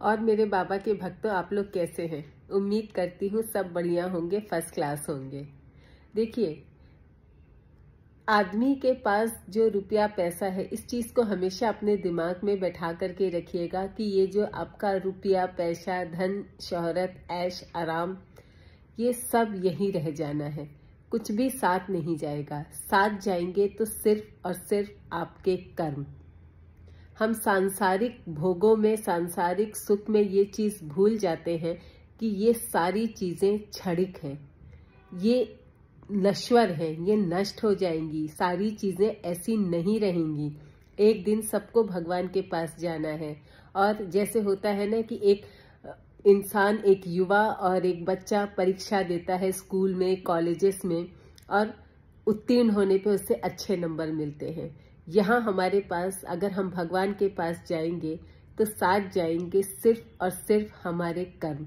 और मेरे बाबा के भक्तों, आप लोग कैसे हैं? उम्मीद करती हूँ सब बढ़िया होंगे, फर्स्ट क्लास होंगे। देखिए, आदमी के पास जो रुपया पैसा है, इस चीज को हमेशा अपने दिमाग में बैठा करके रखिएगा कि ये जो आपका रुपया पैसा, धन शोहरत, ऐश आराम, ये सब यहीं रह जाना है। कुछ भी साथ नहीं जाएगा। साथ जाएंगे तो सिर्फ और सिर्फ आपके कर्म। हम सांसारिक भोगों में, सांसारिक सुख में ये चीज भूल जाते हैं कि ये सारी चीजें क्षणिक हैं, ये नश्वर हैं, ये नष्ट हो जाएंगी। सारी चीजें ऐसी नहीं रहेंगी। एक दिन सबको भगवान के पास जाना है। और जैसे होता है ना कि एक इंसान, एक युवा और एक बच्चा परीक्षा देता है स्कूल में, कॉलेजेस में, और उत्तीर्ण होने पे उससे अच्छे नंबर मिलते हैं। यहाँ हमारे पास, अगर हम भगवान के पास जाएंगे तो साथ जाएंगे सिर्फ और सिर्फ हमारे कर्म।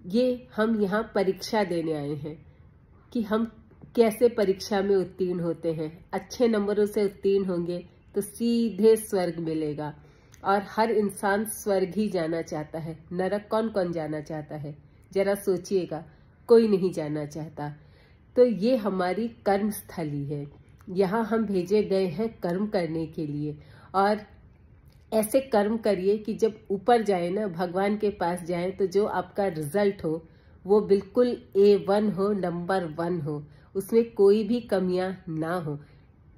ये हम यहाँ परीक्षा देने आए हैं कि हम कैसे परीक्षा में उत्तीर्ण होते हैं। अच्छे नंबरों से उत्तीर्ण होंगे तो सीधे स्वर्ग मिलेगा। और हर इंसान स्वर्ग ही जाना चाहता है। नरक कौन कौन जाना चाहता है? जरा सोचिएगा, कोई नहीं जाना चाहता। तो ये हमारी कर्म स्थली है। यहाँ हम भेजे गए हैं कर्म करने के लिए। और ऐसे कर्म करिए कि जब ऊपर जाए ना, भगवान के पास जाए, तो जो आपका रिजल्ट हो वो बिल्कुल A1 हो, नंबर 1 हो, उसमें कोई भी कमियां ना हो।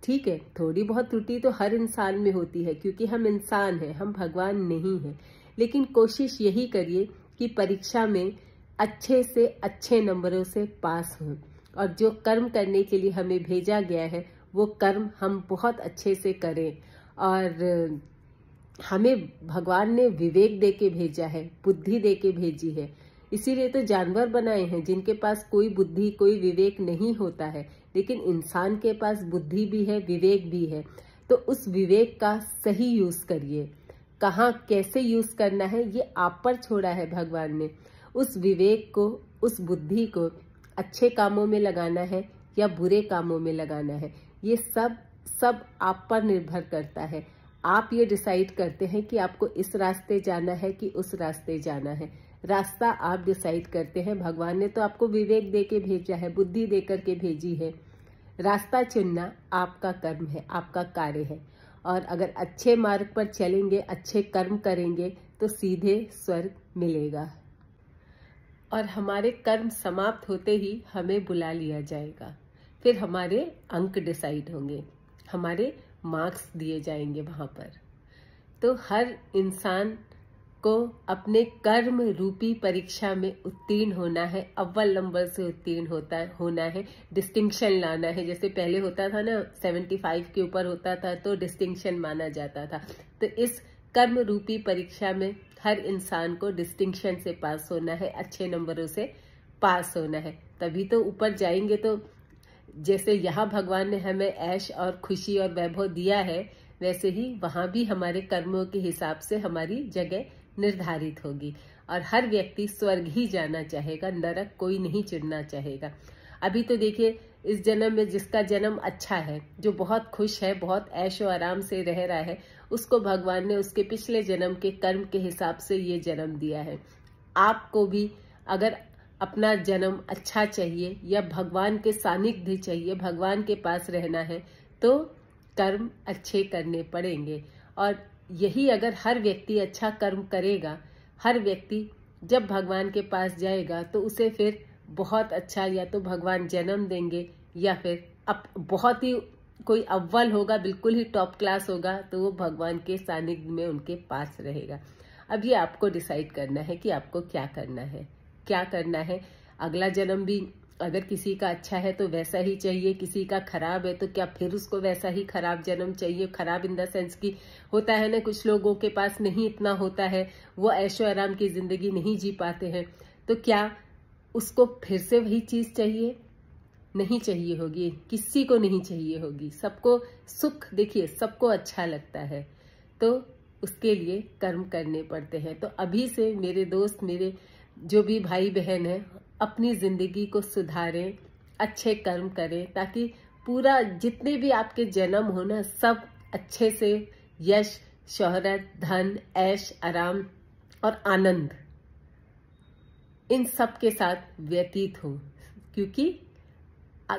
ठीक है, थोड़ी बहुत त्रुटि तो हर इंसान में होती है, क्योंकि हम इंसान हैं, हम भगवान नहीं हैं। लेकिन कोशिश यही करिए कि परीक्षा में अच्छे से अच्छे नंबरों से पास हों। और जो कर्म करने के लिए हमें भेजा गया है वो कर्म हम बहुत अच्छे से करें। और हमें भगवान ने विवेक दे के भेजा है, बुद्धि दे के भेजी है। इसीलिए तो जानवर बनाए हैं जिनके पास कोई बुद्धि, कोई विवेक नहीं होता है। लेकिन इंसान के पास बुद्धि भी है, विवेक भी है। तो उस विवेक का सही यूज करिए। कहाँ कैसे यूज करना है ये आप पर छोड़ा है भगवान ने। उस विवेक को, उस बुद्धि को अच्छे कामों में लगाना है या बुरे कामों में लगाना है, ये सब आप पर निर्भर करता है। आप ये डिसाइड करते हैं कि आपको इस रास्ते जाना है कि उस रास्ते जाना है। रास्ता आप डिसाइड करते हैं। भगवान ने तो आपको विवेक दे के भेजा है, बुद्धि दे करके भेजी है। रास्ता चुनना आपका कर्म है, आपका कार्य है। और अगर अच्छे मार्ग पर चलेंगे, अच्छे कर्म करेंगे तो सीधे स्वर्ग मिलेगा। और हमारे कर्म समाप्त होते ही हमें बुला लिया जाएगा। फिर हमारे अंक डिसाइड होंगे, हमारे मार्क्स दिए जाएंगे वहां पर। तो हर इंसान को अपने कर्म रूपी परीक्षा में उत्तीर्ण होना है, अव्वल नंबर से उत्तीर्ण होना है, डिस्टिंक्शन लाना है। जैसे पहले होता था ना, 75 के ऊपर होता था तो डिस्टिंक्शन माना जाता था। तो इस कर्म रूपी परीक्षा में हर इंसान को डिस्टिंक्शन से पास होना है, अच्छे नंबरों से पास होना है। तभी तो ऊपर जाएंगे। तो जैसे यहाँ भगवान ने हमें ऐश और खुशी और वैभव दिया है, वैसे ही वहां भी हमारे कर्मों के हिसाब से हमारी जगह निर्धारित होगी। और हर व्यक्ति स्वर्ग ही जाना चाहेगा, नरक कोई नहीं चुनना चाहेगा। अभी तो देखिए, इस जन्म में जिसका जन्म अच्छा है, जो बहुत खुश है, बहुत ऐशो आराम से रह रहा है, उसको भगवान ने उसके पिछले जन्म के कर्म के हिसाब से ये जन्म दिया है। आपको भी अगर अपना जन्म अच्छा चाहिए या भगवान के सानिध्य चाहिए, भगवान के पास रहना है, तो कर्म अच्छे करने पड़ेंगे। और यही अगर हर व्यक्ति अच्छा कर्म करेगा, हर व्यक्ति जब भगवान के पास जाएगा तो उसे फिर बहुत अच्छा, या तो भगवान जन्म देंगे या फिर बहुत ही कोई अव्वल होगा, बिल्कुल ही टॉप क्लास होगा, तो वो भगवान के सानिध्य में उनके पास रहेगा। अब ये आपको डिसाइड करना है कि आपको क्या करना है, क्या करना है। अगला जन्म भी अगर किसी का अच्छा है तो वैसा ही चाहिए, किसी का खराब है तो क्या फिर उसको वैसा ही खराब जन्म चाहिए? खराब इन द सेंस की होता है ना, कुछ लोगों के पास नहीं इतना होता है, वो ऐशो आराम की जिंदगी नहीं जी पाते हैं, तो क्या उसको फिर से वही चीज चाहिए? नहीं चाहिए होगी, किसी को नहीं चाहिए होगी। सबको सुख, देखिए, सबको अच्छा लगता है, तो उसके लिए कर्म करने पड़ते हैं। तो अभी से मेरे दोस्त, मेरे जो भी भाई बहन है, अपनी जिंदगी को सुधारें, अच्छे कर्म करें, ताकि पूरा जितने भी आपके जन्म हो ना, सब अच्छे से यश, शोहरत, धन, ऐश, आराम और आनंद इन सब के साथ व्यतीत हो, क्योंकि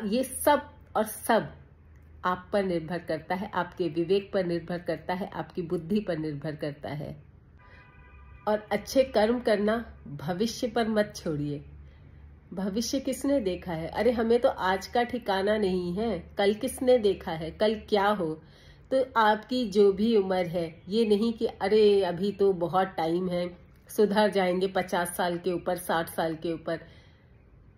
ये सब और सब आप पर निर्भर करता है, आपके विवेक पर निर्भर करता है, आपकी बुद्धि पर निर्भर करता है। और अच्छे कर्म करना, भविष्य पर मत छोड़िए। भविष्य किसने देखा है? अरे हमें तो आज का ठिकाना नहीं है, कल किसने देखा है, कल क्या हो। तो आपकी जो भी उम्र है, ये नहीं कि अरे अभी तो बहुत टाइम है, सुधर जाएंगे 50 साल के ऊपर, 60 साल के ऊपर।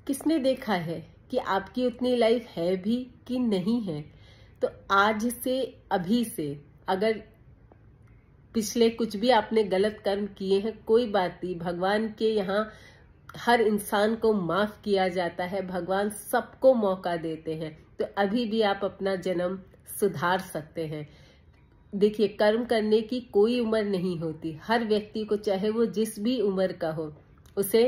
किसने देखा है कि आपकी उतनी लाइफ है भी कि नहीं है? तो आज से, अभी से, अगर पिछले कुछ भी आपने गलत कर्म किए हैं, कोई बात नहीं, भगवान के यहाँ हर इंसान को माफ किया जाता है, भगवान सबको मौका देते हैं। तो अभी भी आप अपना जन्म सुधार सकते हैं। देखिए, कर्म करने की कोई उम्र नहीं होती। हर व्यक्ति को, चाहे वो जिस भी उम्र का हो, उसे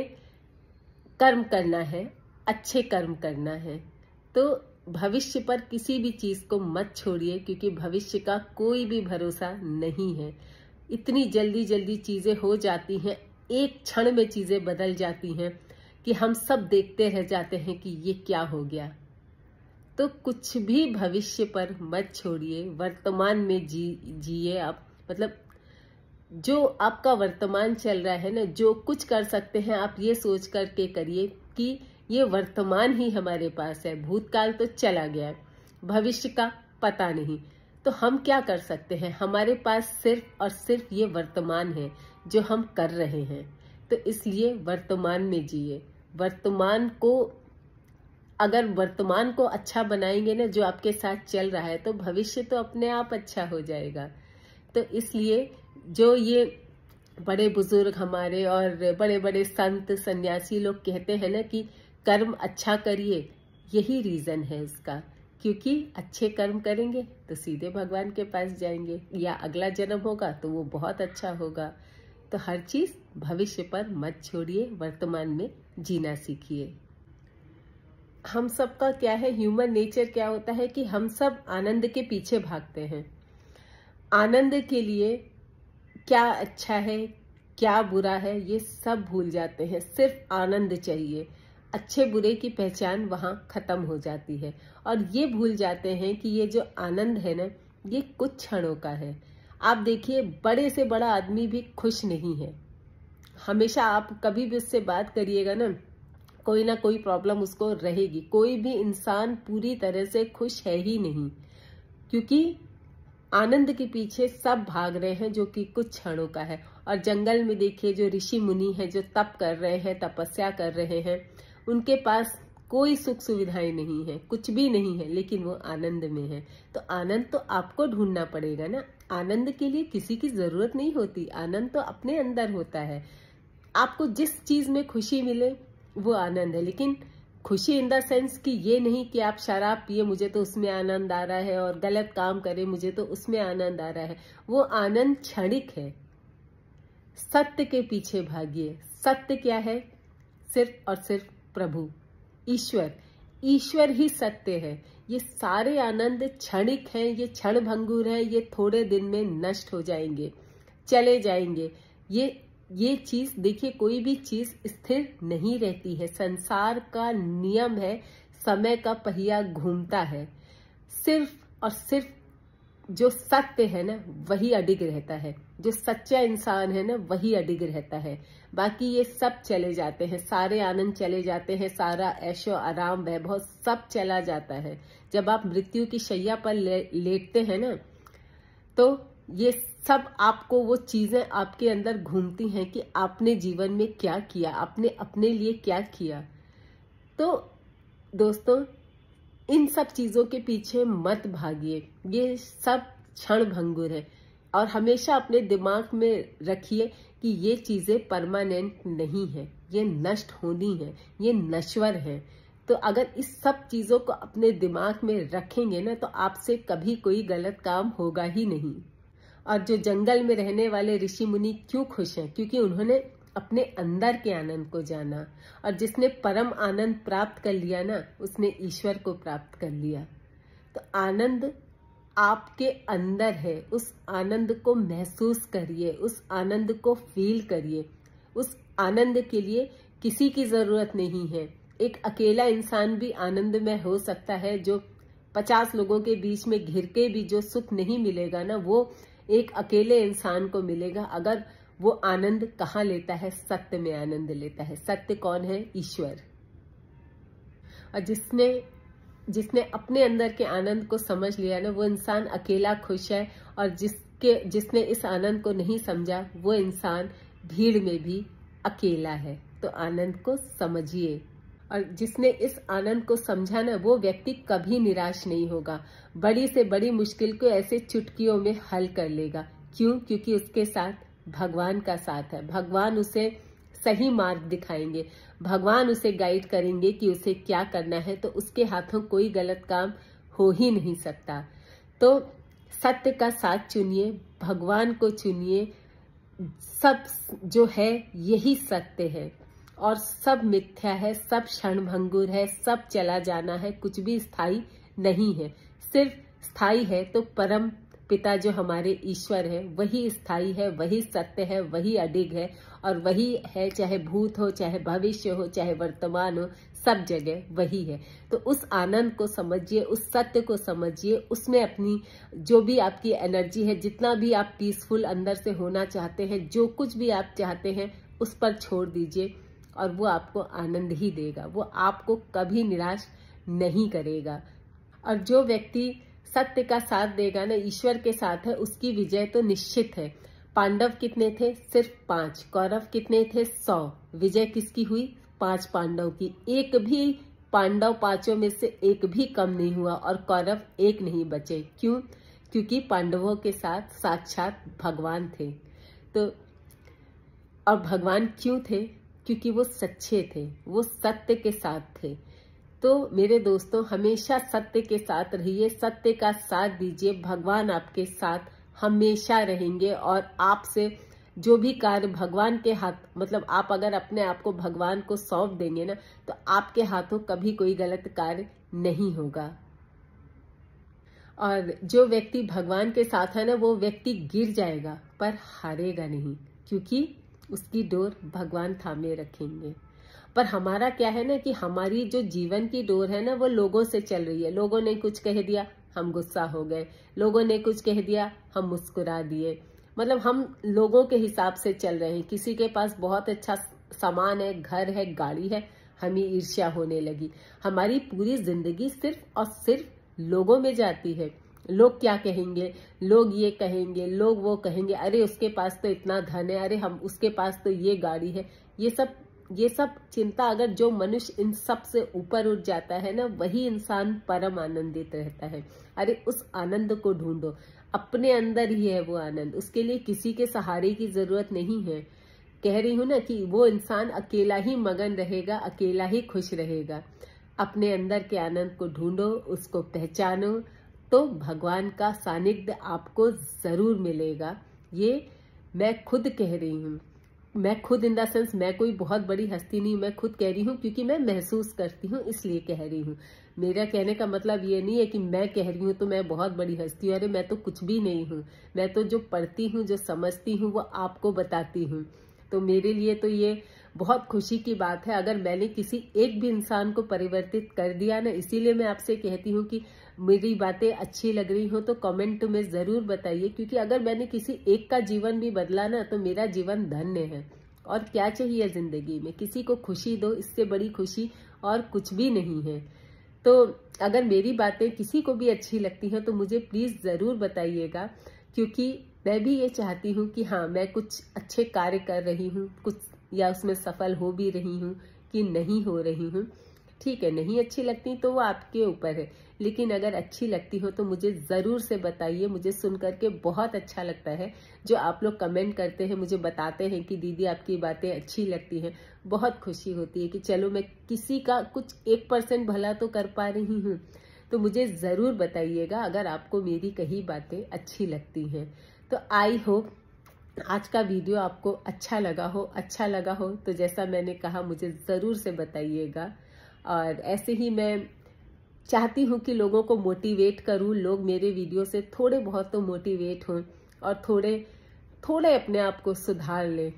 कर्म करना है, अच्छे कर्म करना है। तो भविष्य पर किसी भी चीज को मत छोड़िए, क्योंकि भविष्य का कोई भी भरोसा नहीं है। इतनी जल्दी जल्दी चीजें हो जाती हैं, एक क्षण में चीजें बदल जाती हैं कि हम सब देखते रह जाते हैं कि ये क्या हो गया। तो कुछ भी भविष्य पर मत छोड़िए, वर्तमान में जिए आप। मतलब जो आपका वर्तमान चल रहा है ना, जो कुछ कर सकते हैं आप ये सोच करके करिए कि ये वर्तमान ही हमारे पास है। भूतकाल तो चला गया, भविष्य का पता नहीं। तो हम क्या कर सकते हैं? हमारे पास सिर्फ और सिर्फ ये वर्तमान है जो हम कर रहे हैं। तो इसलिए वर्तमान में जिए। वर्तमान को, अगर वर्तमान को अच्छा बनाएंगे ना, जो आपके साथ चल रहा है, तो भविष्य तो अपने आप अच्छा हो जाएगा। तो इसलिए जो ये बड़े बुजुर्ग हमारे और बड़े बड़े संत सन्यासी लोग कहते हैं ना कि कर्म अच्छा करिए, यही रीजन है इसका। क्योंकि अच्छे कर्म करेंगे तो सीधे भगवान के पास जाएंगे, या अगला जन्म होगा तो वो बहुत अच्छा होगा। तो हर चीज भविष्य पर मत छोड़िए, वर्तमान में जीना सीखिए। हम सबका क्या है, ह्यूमन नेचर क्या होता है कि हम सब आनंद के पीछे भागते हैं। आनंद के लिए क्या अच्छा है, क्या बुरा है, ये सब भूल जाते हैं। सिर्फ आनंद चाहिए। अच्छे बुरे की पहचान वहां खत्म हो जाती है, और ये भूल जाते हैं कि ये जो आनंद है ना, ये कुछ क्षणों का है। आप देखिए, बड़े से बड़ा आदमी भी खुश नहीं है। हमेशा आप कभी भी उससे बात करिएगा ना कोई प्रॉब्लम उसको रहेगी। कोई भी इंसान पूरी तरह से खुश है ही नहीं, क्योंकि आनंद के पीछे सब भाग रहे हैं, जो कि कुछ क्षणों का है। और जंगल में देखिए, जो ऋषि मुनि हैं, जो तप कर रहे हैं, तपस्या कर रहे हैं, उनके पास कोई सुख सुविधाएं नहीं है, कुछ भी नहीं है, लेकिन वो आनंद में है। तो आनंद तो आपको ढूंढना पड़ेगा ना। आनंद के लिए किसी की जरूरत नहीं होती, आनंद तो अपने अंदर होता है। आपको जिस चीज में खुशी मिले वो आनंद है। लेकिन खुशी इन द सेंस कि ये नहीं कि आप शराब पिए मुझे तो उसमें आनंद आ रहा है, और गलत काम करे मुझे तो उसमें आनंद आ रहा है। वो आनंद क्षणिक है। सत्य के पीछे भागिए। सत्य क्या है? सिर्फ और सिर्फ प्रभु, ईश्वर। ईश्वर ही सत्य है। ये सारे आनंद क्षणिक हैं, ये क्षण भंगुर है, ये थोड़े दिन में नष्ट हो जाएंगे, चले जाएंगे। ये चीज देखिए, कोई भी चीज स्थिर नहीं रहती है। संसार का नियम है, समय का पहिया घूमता है। सिर्फ और सिर्फ जो सत्य है ना, वही अडिग रहता है। जो सच्चा इंसान है ना, वही अडिग रहता है। बाकी ये सब चले जाते हैं, सारे आनंद चले जाते हैं, सारा ऐशो आराम वैभव सब चला जाता है। जब आप मृत्यु की शैया पर लेटते हैं ना, तो ये सब आपको, वो चीजें आपके अंदर घूमती हैं कि आपने जीवन में क्या किया, आपने अपने लिए क्या किया। तो दोस्तों, इन सब चीजों के पीछे मत भागिए। ये सब क्षण भंगुर है, और हमेशा अपने दिमाग में रखिए कि ये चीजें परमानेंट नहीं है, ये नष्ट होनी है, ये नश्वर है। तो अगर इस सब चीजों को अपने दिमाग में रखेंगे ना, तो आपसे कभी कोई गलत काम होगा ही नहीं। और जो जंगल में रहने वाले ऋषि मुनि क्यों खुश हैं? क्योंकि उन्होंने अपने अंदर के आनंद को जाना, और जिसने परम आनंद प्राप्त कर लिया ना, उसने ईश्वर को प्राप्त कर लिया। तो आनंद आपके अंदर है, उस आनंद को महसूस करिए, उस आनंद को फील करिए। उस आनंद के लिए किसी की जरूरत नहीं है। एक अकेला इंसान भी आनंदमय हो सकता है। जो 50 लोगों के बीच में घिर के भी जो सुख नहीं मिलेगा ना, वो एक अकेले इंसान को मिलेगा। अगर वो आनंद कहाँ लेता है? सत्य में आनंद लेता है। सत्य कौन है? ईश्वर। और जिसने अपने अंदर के आनंद को समझ लिया ना, वो इंसान अकेला खुश है। और जिसने इस आनंद को नहीं समझा, वो इंसान भीड़ में भी अकेला है। तो आनंद को समझिए। और जिसने इस आनंद को समझा ना, वो व्यक्ति कभी निराश नहीं होगा। बड़ी से बड़ी मुश्किल को ऐसे चुटकियों में हल कर लेगा। क्यों? क्योंकि उसके साथ भगवान का साथ है। भगवान उसे सही मार्ग दिखाएंगे, भगवान उसे गाइड करेंगे कि उसे क्या करना है। तो उसके हाथों कोई गलत काम हो ही नहीं सकता। तो सत्य का साथ चुनिए, भगवान को चुनिए। सब जो है यही सत्य है, और सब मिथ्या है, सब क्षणभंगुर है, सब चला जाना है। कुछ भी स्थायी नहीं है। सिर्फ स्थायी है तो परम पिता जो हमारे ईश्वर है, वही स्थायी है, वही सत्य है, वही अडिग है। और वही है, चाहे भूत हो, चाहे भविष्य हो, चाहे वर्तमान हो, सब जगह वही है। तो उस आनंद को समझिए, उस सत्य को समझिए। उसमें अपनी जो भी आपकी एनर्जी है, जितना भी आप पीसफुल अंदर से होना चाहते हैं, जो कुछ भी आप चाहते हैं, उस पर छोड़ दीजिए। और वो आपको आनंद ही देगा। वो आपको कभी निराश नहीं करेगा। और जो व्यक्ति सत्य का साथ देगा ना, ईश्वर के साथ है, उसकी विजय तो निश्चित है। पांडव कितने थे? सिर्फ 5। कौरव कितने थे? 100। विजय किसकी हुई? 5 पांडव की। एक भी पांडव 5 में से एक भी कम नहीं हुआ, और कौरव एक नहीं बचे। क्यों? क्योंकि पांडवों के साथ साक्षात भगवान थे। तो और भगवान क्यों थे? क्योंकि वो सच्चे थे, वो सत्य के साथ थे। तो मेरे दोस्तों, हमेशा सत्य के साथ रहिए, सत्य का साथ दीजिए। भगवान आपके साथ हमेशा रहेंगे। और आपसे जो भी कार्य भगवान के हाथ, मतलब आप अगर अपने आप को भगवान को सौंप देंगे ना, तो आपके हाथों कभी कोई गलत कार्य नहीं होगा। और जो व्यक्ति भगवान के साथ है ना, वो व्यक्ति गिर जाएगा पर हारेगा नहीं, क्योंकि उसकी डोर भगवान थामे रखेंगे। पर हमारा क्या है ना, कि हमारी जो जीवन की डोर है ना, वो लोगों से चल रही है। लोगों ने कुछ कह दिया, हम गुस्सा हो गए। लोगों ने कुछ कह दिया, हम मुस्कुरा दिए। मतलब हम लोगों के हिसाब से चल रहे हैं। किसी के पास बहुत अच्छा सामान है, घर है, गाड़ी है, हमें ईर्ष्या होने लगी। हमारी पूरी जिंदगी सिर्फ और सिर्फ लोगों में जाती है। लोग क्या कहेंगे, लोग ये कहेंगे, लोग वो कहेंगे, अरे उसके पास तो इतना धन है, अरे हम उसके पास तो ये गाड़ी है। ये सब चिंता, अगर जो मनुष्य इन सब से ऊपर उठ जाता है ना, वही इंसान परम आनंदित रहता है। अरे उस आनंद को ढूंढो, अपने अंदर ही है वो आनंद। उसके लिए किसी के सहारे की जरूरत नहीं है। कह रही हूं ना कि वो इंसान अकेला ही मगन रहेगा, अकेला ही खुश रहेगा। अपने अंदर के आनंद को ढूंढो, उसको पहचानो, तो भगवान का सानिध्य आपको जरूर मिलेगा। ये मैं खुद कह रही हूँ। मैं खुद इन द सेंस, मैं कोई बहुत बड़ी हस्ती नहीं, मैं खुद कह रही हूँ, क्योंकि मैं महसूस करती हूँ, इसलिए कह रही हूँ। मेरा कहने का मतलब ये नहीं है कि मैं कह रही हूँ तो मैं बहुत बड़ी हस्ती हूँ। अरे मैं तो कुछ भी नहीं हूँ। मैं तो जो पढ़ती हूँ, जो समझती हूँ, वो आपको बताती हूँ। तो मेरे लिए तो ये बहुत खुशी की बात है अगर मैंने किसी एक भी इंसान को परिवर्तित कर दिया ना। इसीलिए मैं आपसे कहती हूँ कि मेरी बातें अच्छी लग रही हो तो कमेंट में जरूर बताइए, क्योंकि अगर मैंने किसी एक का जीवन भी बदला ना, तो मेरा जीवन धन्य है। और क्या चाहिए जिंदगी में? किसी को खुशी दो, इससे बड़ी खुशी और कुछ भी नहीं है। तो अगर मेरी बातें किसी को भी अच्छी लगती हैं तो मुझे प्लीज जरूर बताइएगा, क्योंकि मैं भी ये चाहती हूँ कि हाँ, मैं कुछ अच्छे कार्य कर रही हूँ, कुछ या उसमें सफल हो भी रही हूँ कि नहीं हो रही हूँ। ठीक है, नहीं अच्छी लगती तो वो आपके ऊपर है, लेकिन अगर अच्छी लगती हो तो मुझे जरूर से बताइए। मुझे सुन करके बहुत अच्छा लगता है जो आप लोग कमेंट करते हैं, मुझे बताते हैं कि दीदी आपकी बातें अच्छी लगती हैं। बहुत खुशी होती है कि चलो मैं किसी का कुछ 1% भला तो कर पा रही हूँ। तो मुझे जरूर बताइएगा अगर आपको मेरी कही बातें अच्छी लगती हैं। तो आई होप आज का वीडियो आपको अच्छा लगा हो तो जैसा मैंने कहा मुझे जरूर से बताइएगा। और ऐसे ही मैं चाहती हूँ कि लोगों को मोटिवेट करूँ, लोग मेरे वीडियो से थोड़े बहुत तो मोटिवेट हों और थोड़े अपने आप को सुधार लें।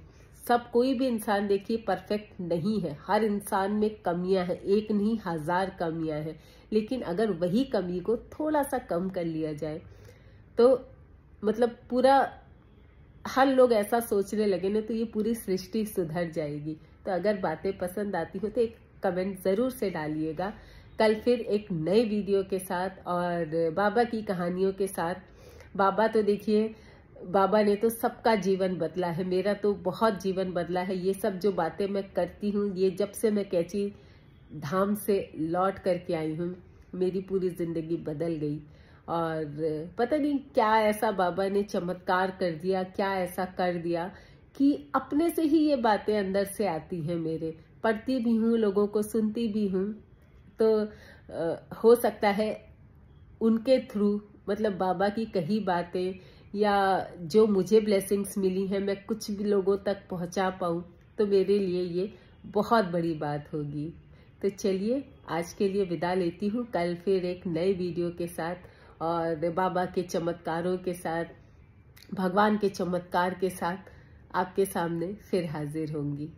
सब कोई भी इंसान देखिए परफेक्ट नहीं है, हर इंसान में कमियां हैं, एक नहीं 1000 कमियां हैं, लेकिन अगर वही कमी को थोड़ा सा कम कर लिया जाए तो मतलब पूरा हर लोग ऐसा सोचने लगे ना तो ये पूरी सृष्टि सुधर जाएगी। तो अगर बातें पसंद आती हो तो एक कमेंट जरूर से डालिएगा। कल फिर एक नए वीडियो के साथ और बाबा की कहानियों के साथ। बाबा तो देखिए, बाबा ने तो सबका जीवन बदला है, मेरा तो बहुत जीवन बदला है। ये सब जो बातें मैं करती हूँ, ये जब से मैं कैची धाम से लौट करके आई हूँ, मेरी पूरी जिंदगी बदल गई। और पता नहीं क्या ऐसा बाबा ने चमत्कार कर दिया, क्या ऐसा कर दिया कि अपने से ही ये बातें अंदर से आती हैं मेरे। पढ़ती भी हूँ, लोगों को सुनती भी हूँ, तो हो सकता है उनके थ्रू, मतलब बाबा की कही बातें या जो मुझे ब्लेसिंग्स मिली हैं, मैं कुछ भी लोगों तक पहुंचा पाऊं, तो मेरे लिए ये बहुत बड़ी बात होगी। तो चलिए आज के लिए विदा लेती हूँ, कल फिर एक नए वीडियो के साथ और बाबा के चमत्कारों के साथ, भगवान के चमत्कार के साथ आपके सामने फिर हाजिर होंगी।